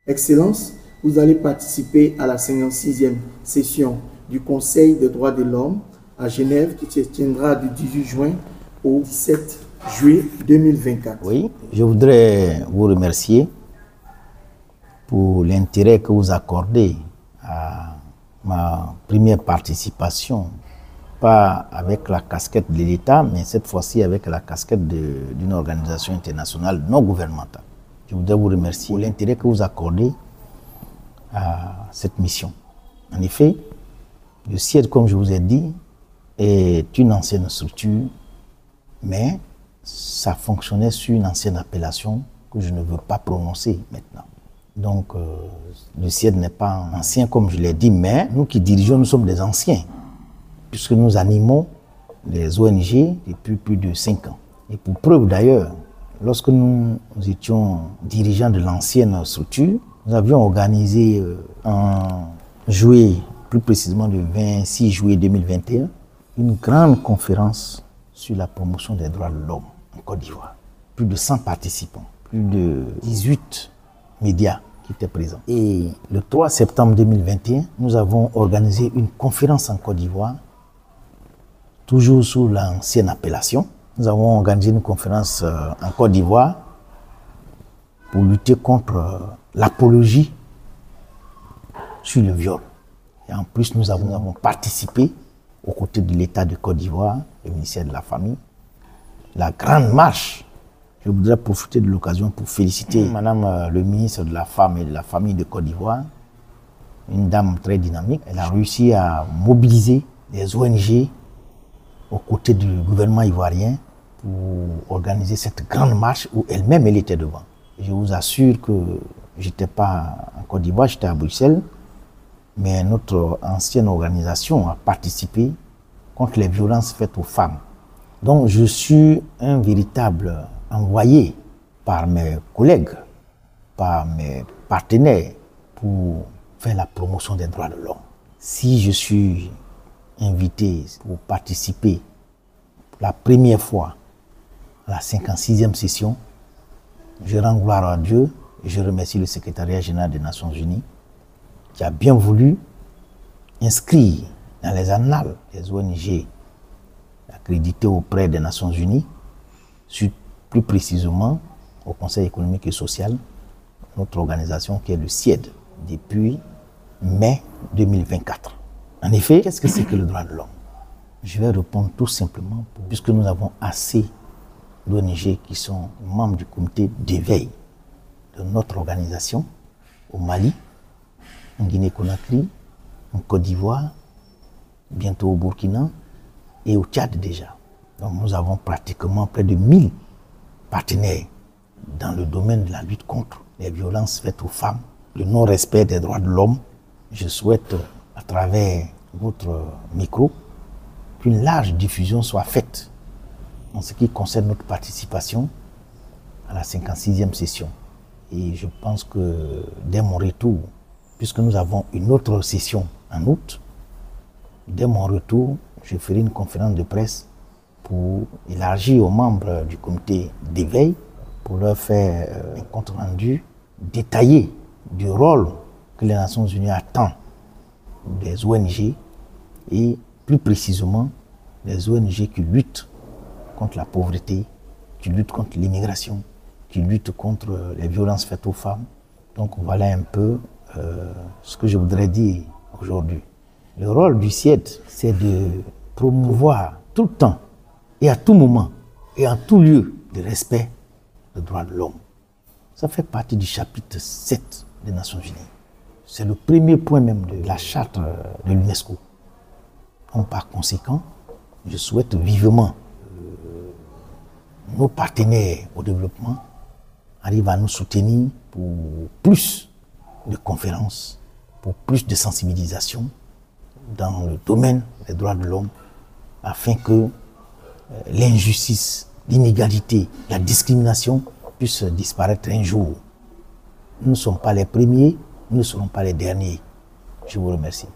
Excellence, vous allez participer à la 56e session du Conseil des droits de l'homme à Genève qui se tiendra du 18 juin au 17 juillet 2024. Oui, je voudrais vous remercier pour l'intérêt que vous accordez à ma première participation, pas avec la casquette de l'État, mais cette fois-ci avec la casquette d'une organisation internationale non gouvernementale. Je voudrais vous remercier pour l'intérêt que vous accordez à cette mission. En effet, le CIED, comme je vous ai dit, est une ancienne structure, mais ça fonctionnait sur une ancienne appellation que je ne veux pas prononcer maintenant. Donc, le CIED n'est pas ancien, comme je l'ai dit, mais nous qui dirigeons, nous sommes des anciens, puisque nous animons les ONG depuis plus de 5 ans. Et pour preuve d'ailleurs, lorsque nous étions dirigeants de l'ancienne structure, nous avions organisé en juillet, plus précisément le 26 juillet 2021, une grande conférence sur la promotion des droits de l'homme en Côte d'Ivoire. Plus de 100 participants, plus de 18 médias qui étaient présents. Et le 3 septembre 2021, nous avons organisé une conférence en Côte d'Ivoire, toujours sous l'ancienne appellation. Nous avons organisé une conférence en Côte d'Ivoire pour lutter contre l'apologie sur le viol. Et en plus, nous avons participé aux côtés de l'État de Côte d'Ivoire, le ministère de la Famille, la grande marche. Je voudrais profiter de l'occasion pour féliciter Madame le ministre de la Femme et de la Famille de Côte d'Ivoire, une dame très dynamique. Elle a réussi à mobiliser les ONG aux côtés du gouvernement ivoirien pour organiser cette grande marche où elle-même elle était devant. Je vous assure que je n'étais pas en Côte d'Ivoire, j'étais à Bruxelles, mais notre ancienne organisation a participé contre les violences faites aux femmes. Donc je suis un véritable envoyé par mes collègues, par mes partenaires pour faire la promotion des droits de l'homme. Si je suis invité pour participer pour la première fois à la 56e session, je rends gloire à Dieu et je remercie le secrétariat général des Nations Unies qui a bien voulu inscrire dans les annales des ONG accréditées auprès des Nations Unies, plus précisément au Conseil économique et social, notre organisation qui est le CIED depuis mai 2024. En effet, qu'est-ce que c'est que le droit de l'homme? Je vais répondre tout simplement, puisque nous avons assez d'ONG qui sont membres du comité d'éveil de notre organisation au Mali, en Guinée-Conakry, en Côte d'Ivoire, bientôt au Burkina et au Tchad déjà. Donc nous avons pratiquement près de 1000 partenaires dans le domaine de la lutte contre les violences faites aux femmes, le non-respect des droits de l'homme. Je souhaite, à travers votre micro, qu'une large diffusion soit faite en ce qui concerne notre participation à la 56e session. Et je pense que dès mon retour, puisque nous avons une autre session en août, dès mon retour, je ferai une conférence de presse pour élargir aux membres du comité d'éveil, pour leur faire un compte rendu détaillé du rôle que les Nations Unies attendent des ONG et plus précisément des ONG qui luttent contre la pauvreté, qui luttent contre l'immigration, qui luttent contre les violences faites aux femmes. Donc voilà un peu ce que je voudrais dire aujourd'hui. Le rôle du CIED, c'est de promouvoir tout le temps et à tout moment et en tout lieu le respect des droits de l'homme. Ça fait partie du chapitre 7 des Nations Unies. C'est le premier point même de la charte de l'UNESCO. Donc par conséquent, je souhaite vivement nos partenaires au développement arrivent à nous soutenir pour plus de conférences, pour plus de sensibilisation dans le domaine des droits de l'homme, afin que l'injustice, l'inégalité, la discrimination puissent disparaître un jour. Nous ne sommes pas les premiers, nous ne serons pas les derniers. Je vous remercie.